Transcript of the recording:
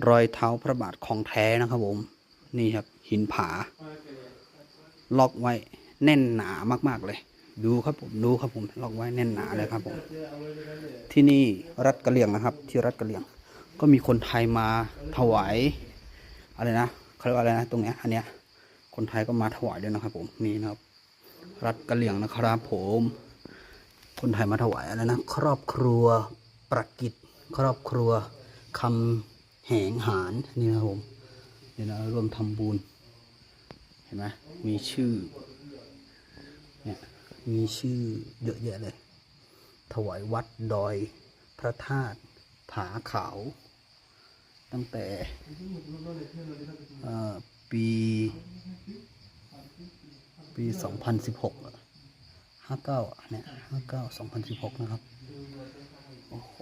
รอยเท้าพระบาทของแท้นะครับผมนี่ครับหินผาล็อกไว้แน่นหนามากๆเลยดูครับผมดูครับผมล็อกไว้แน่นหนาเลยครับผมที่นี่รัฐกะเหรี่ยงนะครับที่รัฐกะเหรี่ยงก็มีคนไทยมาถวายอะไรนะเขาเรียกว่าอะไรนะตรงเนี้ยอันเนี้ยคนไทยก็มาถวายด้วยนะครับผมนี่นะครับรัฐกะเหรี่ยงนะครับผมคนไทยมาถวายอะไรนะครอบครัวประกิตครอบครัวคำแหงหารนี่นะครับผมนี่นะร่วมทำบุญเห็นไหมมีชื่อเนี่ยมีชื่อเยอะแยะเลยถวายวัดดอยพระธาตุผาขาวตั้งแต่ปี2016 59เนี่ย59 2016นะครับโอ้โห